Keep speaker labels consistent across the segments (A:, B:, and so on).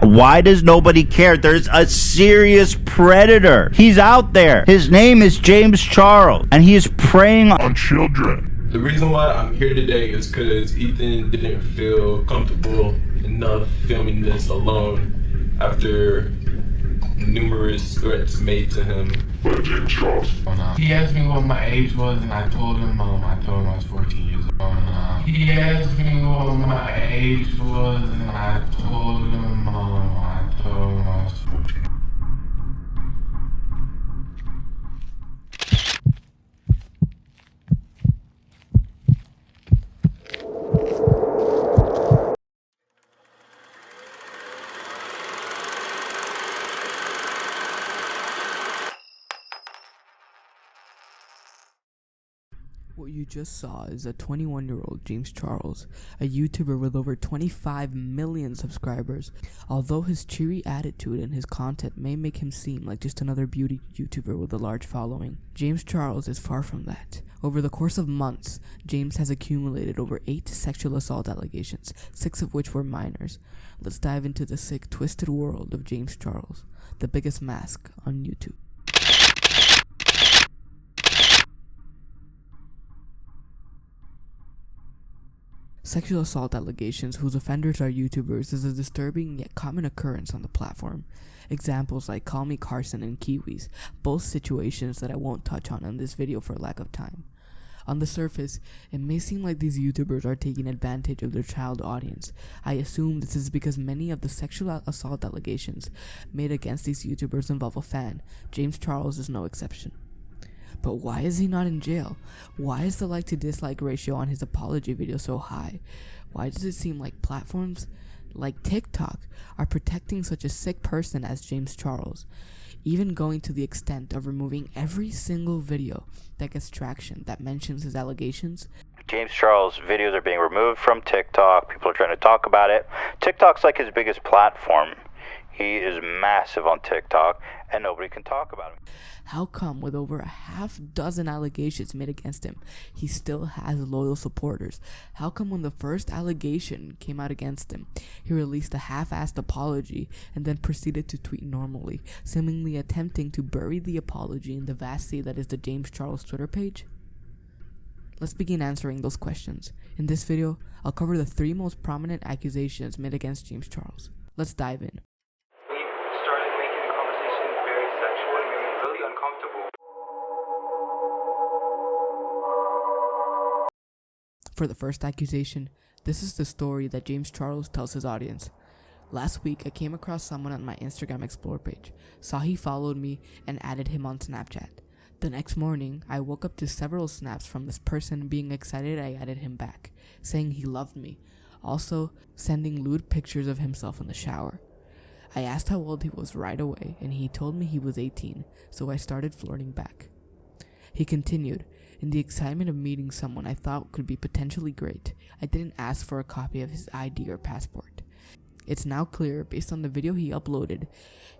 A: Why does nobody care? There's a serious predator. He's out there. His name is James Charles, and he is preying on children.
B: The reason why I'm here today is because Ethan didn't feel comfortable enough filming this alone after numerous threats made to him by James Charles.
C: He asked me what my age was, and I told him I was 14 years old. He asked me what my age was, and I told him I was 14.
D: What you just saw is a 21-year-old James Charles, a YouTuber with over 25 million subscribers. Although his cheery attitude and his content may make him seem like just another beauty YouTuber with a large following, James Charles is far from that. Over the course of months, James has accumulated over 8 sexual assault allegations, 6 of which were minors. Let's dive into the sick, twisted world of James Charles, the biggest mask on YouTube. Sexual assault allegations whose offenders are YouTubers is a disturbing yet common occurrence on the platform. Examples like Call Me Carson and Kiwis, both situations that I won't touch on in this video for lack of time. On the surface, it may seem like these YouTubers are taking advantage of their child audience. I assume this is because many of the sexual assault allegations made against these YouTubers involve a fan. James Charles is no exception. But why is he not in jail? Why is the like to dislike ratio on his apology video so high? Why does it seem like platforms like TikTok are protecting such a sick person as James Charles, even going to the extent of removing every single video that gets traction that mentions his allegations?
A: James Charles' videos are being removed from TikTok. People are trying to talk about it. TikTok's like his biggest platform. He is massive on TikTok, and nobody can talk about him.
D: How come with over a half dozen allegations made against him, he still has loyal supporters? How come when the first allegation came out against him, he released a half-assed apology and then proceeded to tweet normally, seemingly attempting to bury the apology in the vast sea that is the James Charles Twitter page? Let's begin answering those questions. In this video, I'll cover the 3 most prominent accusations made against James Charles. Let's dive in. For the first accusation, this is the story that James Charles tells his audience. Last week, I came across someone on my Instagram Explore page, saw he followed me, and added him on Snapchat. The next morning, I woke up to several snaps from this person being excited I added him back, saying he loved me, also sending lewd pictures of himself in the shower. I asked how old he was right away, and he told me he was 18, so I started flirting back. He continued, in the excitement of meeting someone I thought could be potentially great, I didn't ask for a copy of his ID or passport. It's now clear, based on the video he uploaded,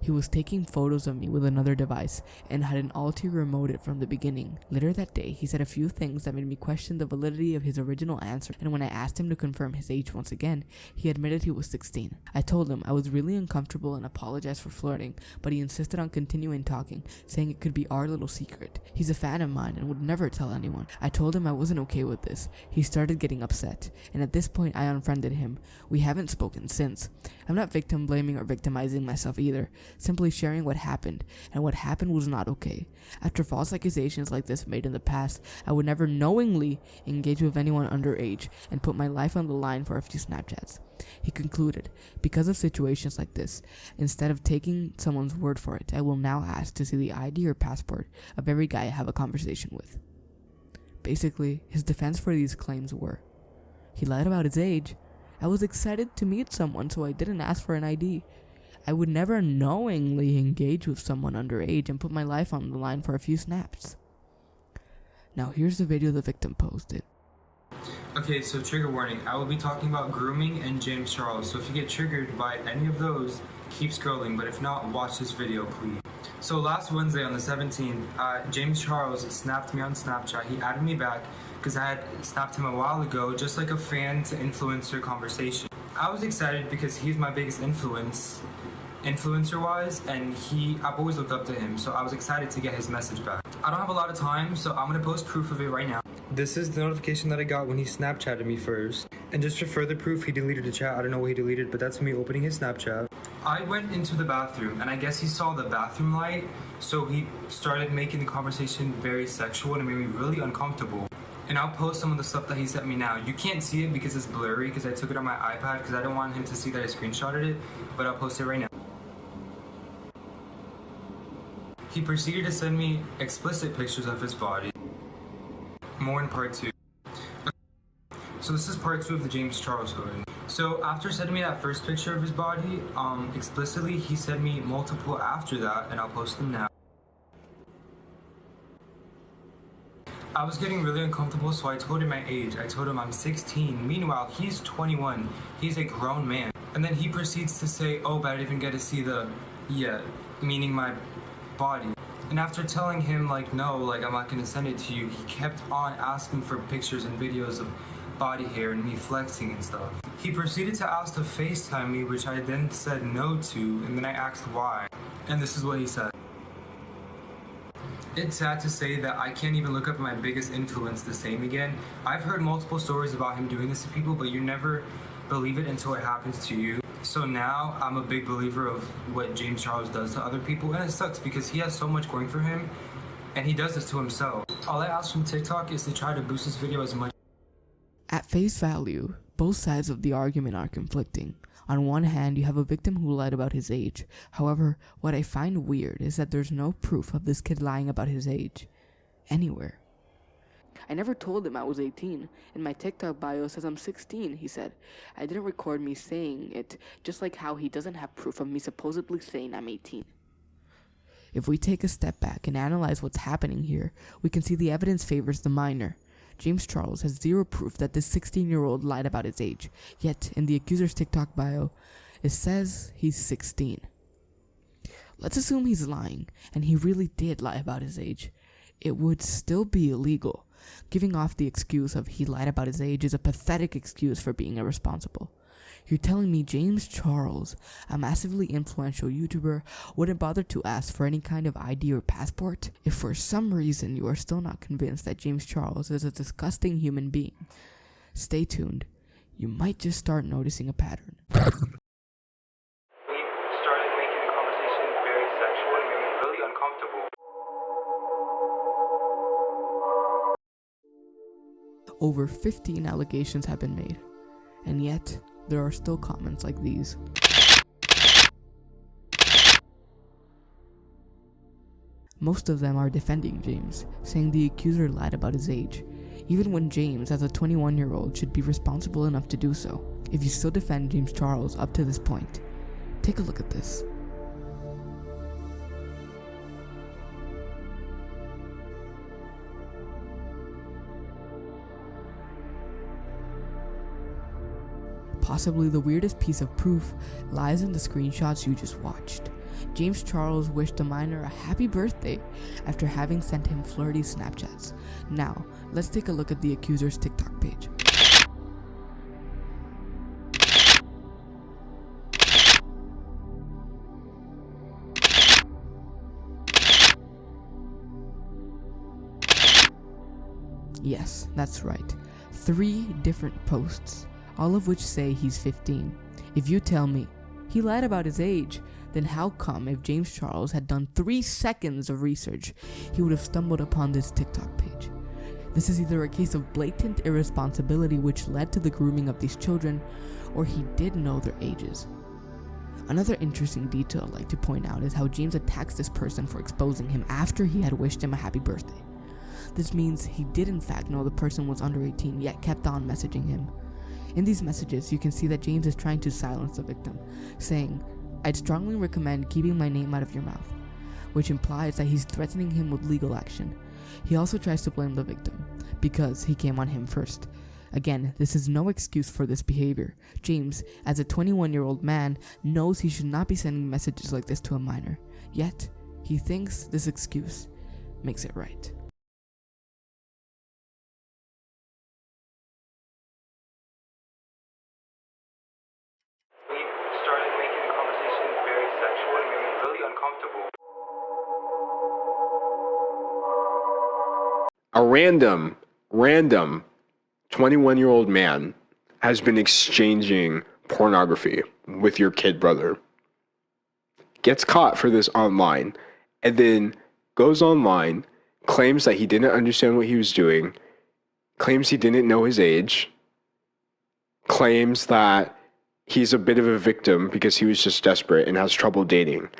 D: he was taking photos of me with another device and had an ulterior motive from the beginning. Later that day, he said a few things that made me question the validity of his original answer, and when I asked him to confirm his age once again, he admitted he was 16. I told him I was really uncomfortable and apologized for flirting, but he insisted on continuing talking, saying it could be our little secret. He's a fan of mine and would never tell anyone. I told him I wasn't okay with this. He started getting upset, and at this point I unfriended him. We haven't spoken since. I'm not victim blaming or victimizing myself either, simply sharing what happened, and what happened was not okay. After false accusations like this made in the past, I would never knowingly engage with anyone underage and put my life on the line for a few Snapchats. He concluded, because of situations like this, instead of taking someone's word for it, I will now ask to see the ID or passport of every guy I have a conversation with. Basically, his defense for these claims were, he lied about his age. I was excited to meet someone, so I didn't ask for an ID. I would never knowingly engage with someone underage and put my life on the line for a few snaps. Now here's the video the victim posted.
E: Okay, so trigger warning. I will be talking about grooming and James Charles, so if you get triggered by any of those, keep scrolling, but if not, watch this video, please. So last Wednesday on the 17th, James Charles snapped me on Snapchat. He added me back because I had snapped him a while ago, just like a fan to influencer conversation. I was excited because he's my biggest influencer wise, and I've always looked up to him, so I was excited to get his message back. I don't have a lot of time, so I'm gonna post proof of it right now. This is the notification that I got when he Snapchatted me first. And just for further proof, he deleted the chat. I don't know what he deleted, but that's me opening his Snapchat. I went into the bathroom, and I guess he saw the bathroom light, so he started making the conversation very sexual, and it made me really uncomfortable. And I'll post some of the stuff that he sent me now. You can't see it because it's blurry, because I took it on my iPad, because I don't want him to see that I screenshotted it, but I'll post it right now. He proceeded to send me explicit pictures of his body. More in part 2. So this is part 2 of the James Charles story. So after sending me that first picture of his body, explicitly, he sent me multiple after that, and I'll post them now. I was getting really uncomfortable, so I told him my age. I told him I'm 16. Meanwhile, he's 21. He's a grown man. And then he proceeds to say, oh, but I didn't even get to see meaning my body. And after telling him, like, no, like, I'm not gonna send it to you, he kept on asking for pictures and videos of body hair and me flexing and stuff. He proceeded to ask to FaceTime me, which I then said no to, and then I asked why. And this is what he said. It's sad to say that I can't even look up my biggest influence the same again. I've heard multiple stories about him doing this to people, but you never believe it until it happens to you. So now I'm a big believer of what James Charles does to other people, and it sucks because he has so much going for him, and he does this to himself. All I ask from TikTok is to try to boost this video as much.
D: At face value, both sides of the argument are conflicting. On one hand, you have a victim who lied about his age. However, what I find weird is that there's no proof of this kid lying about his age anywhere. I never told him I was 18. In my TikTok bio says I'm 16, he said. I didn't record me saying it, just like how he doesn't have proof of me supposedly saying I'm 18. If we take a step back and analyze what's happening here, we can see the evidence favors the minor. James Charles has zero proof that this 16-year-old lied about his age, yet in the accuser's TikTok bio, it says he's 16. Let's assume he's lying, and he really did lie about his age. It would still be illegal. Giving off the excuse of he lied about his age is a pathetic excuse for being irresponsible. You're telling me James Charles, a massively influential YouTuber, wouldn't bother to ask for any kind of ID or passport? If for some reason you are still not convinced that James Charles is a disgusting human being, stay tuned. You might just start noticing a pattern.
E: He started making the conversation very sexual and made me really uncomfortable.
D: Over 15 allegations have been made, and yet there are still comments like these. Most of them are defending James, saying the accuser lied about his age, even when James, as a 21-year-old, should be responsible enough to do so. If you still defend James Charles up to this point, take a look at this. Possibly the weirdest piece of proof lies in the screenshots you just watched. James Charles wished a minor a happy birthday after having sent him flirty Snapchats. Now, let's take a look at the accuser's TikTok page. Yes, that's right. 3 different posts, all of which say he's 15. If you tell me he lied about his age, then how come if James Charles had done 3 seconds of research, he would have stumbled upon this TikTok page? This is either a case of blatant irresponsibility which led to the grooming of these children, or he did know their ages. Another interesting detail I'd like to point out is how James attacks this person for exposing him after he had wished him a happy birthday. This means he did in fact know the person was under 18, yet kept on messaging him. In these messages, you can see that James is trying to silence the victim, saying, "I'd strongly recommend keeping my name out of your mouth," which implies that he's threatening him with legal action. He also tries to blame the victim, because he came on him first. Again, this is no excuse for this behavior. James, as a 21-year-old man, knows he should not be sending messages like this to a minor, yet he thinks this excuse makes it right.
F: A random 21-year-old man has been exchanging pornography with your kid brother, gets caught for this online, and then goes online, claims that he didn't understand what he was doing, claims he didn't know his age, claims that he's a bit of a victim because he was just desperate and has trouble dating,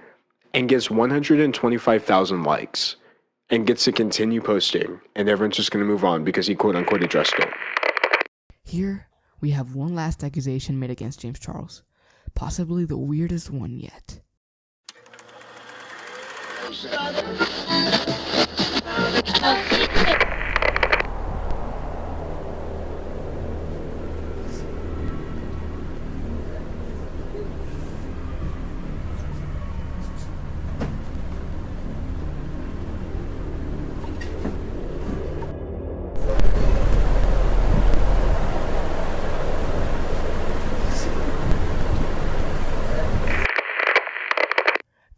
F: and gets 125,000 likes and gets to continue posting, and everyone's just going to move on because he quote-unquote addressed it.
D: Here, we have one last accusation made against James Charles, possibly the weirdest one yet.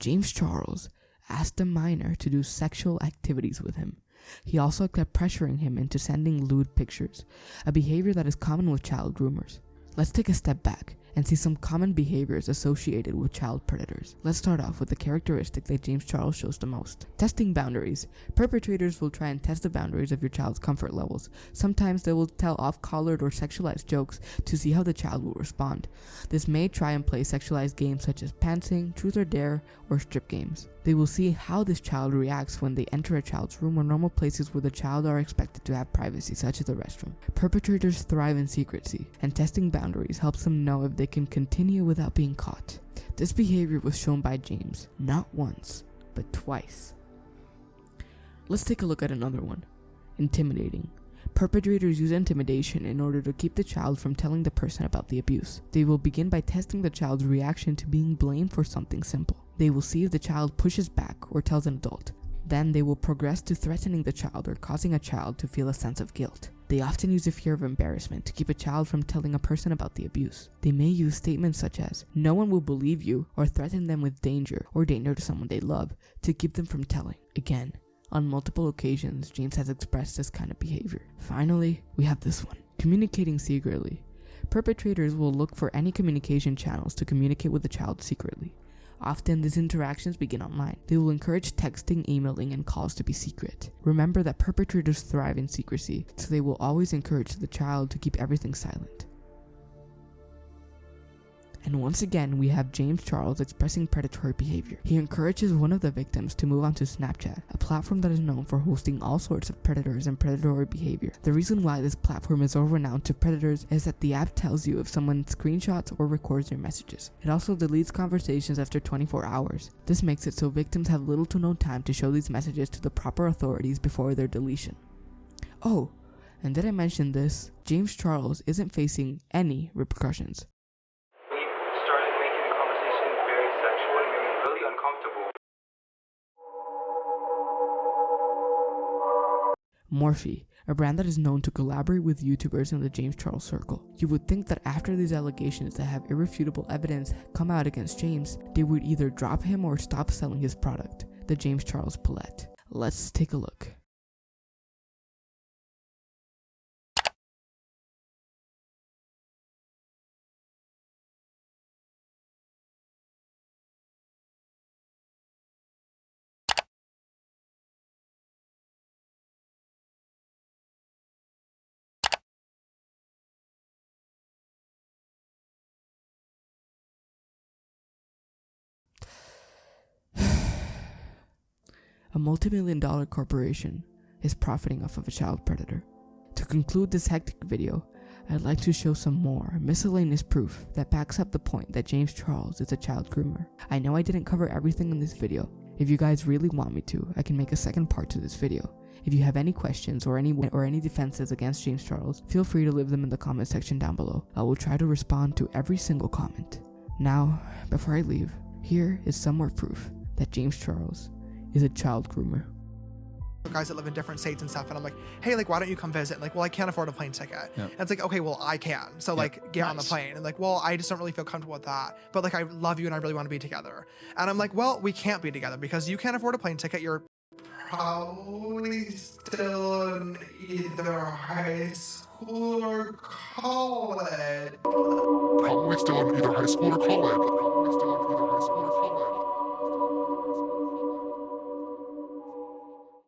D: James Charles asked a minor to do sexual activities with him. He also kept pressuring him into sending lewd pictures, a behavior that is common with child groomers. Let's take a step back and see some common behaviors associated with child predators. Let's start off with the characteristic that James Charles shows the most. Testing boundaries. Perpetrators will try and test the boundaries of your child's comfort levels. Sometimes they will tell off-colored or sexualized jokes to see how the child will respond. This may try and play sexualized games such as pantsing, truth or dare, or strip games. They will see how this child reacts when they enter a child's room or normal places where the child are expected to have privacy, such as a restroom. Perpetrators thrive in secrecy, and testing boundaries helps them know if they can continue without being caught. This behavior was shown by James, not once, but twice. Let's take a look at another one. Intimidating. Perpetrators use intimidation in order to keep the child from telling the person about the abuse. They will begin by testing the child's reaction to being blamed for something simple. They will see if the child pushes back or tells an adult. Then they will progress to threatening the child or causing a child to feel a sense of guilt. They often use a fear of embarrassment to keep a child from telling a person about the abuse. They may use statements such as, "No one will believe you," or threaten them with danger or danger to someone they love to keep them from telling. Again, on multiple occasions, James has expressed this kind of behavior. Finally, we have this one. Communicating secretly. Perpetrators will look for any communication channels to communicate with the child secretly. Often, these interactions begin online. They will encourage texting, emailing, and calls to be secret. Remember that perpetrators thrive in secrecy, so they will always encourage the child to keep everything silent. And once again, we have James Charles expressing predatory behavior. He encourages one of the victims to move on to Snapchat, a platform that is known for hosting all sorts of predators and predatory behavior. The reason why this platform is so renowned to predators is that the app tells you if someone screenshots or records their messages. It also deletes conversations after 24 hours. This makes it so victims have little to no time to show these messages to the proper authorities before their deletion. Oh, and did I mention this? James Charles isn't facing any repercussions. Morphe, a brand that is known to collaborate with YouTubers in the James Charles circle. You would think that after these allegations that have irrefutable evidence come out against James, they would either drop him or stop selling his product, the James Charles Palette. Let's take a look. A multi-million-dollar corporation is profiting off of a child predator. To conclude this hectic video, I'd like to show some more miscellaneous proof that backs up the point that James Charles is a child groomer. I know I didn't cover everything in this video. If you guys really want me to, I can make a second part to this video. If you have any questions or any defenses against James Charles, feel free to leave them in the comment section down below. I will try to respond to every single comment. Now, before I leave, here is some more proof that James Charles is a child groomer.
G: Guys that live in different states and stuff, and I'm like, hey, like, why don't you come visit? Like, well, I can't afford a plane ticket. And it's like, okay, well, I can. So like, get on the plane. And like, well, I just don't really feel comfortable with that. But like, I love you and I really want to be together. And I'm like, well, we can't be together because you can't afford a plane ticket. You're probably still an
C: either high school or college.
H: Probably still in either high school or college.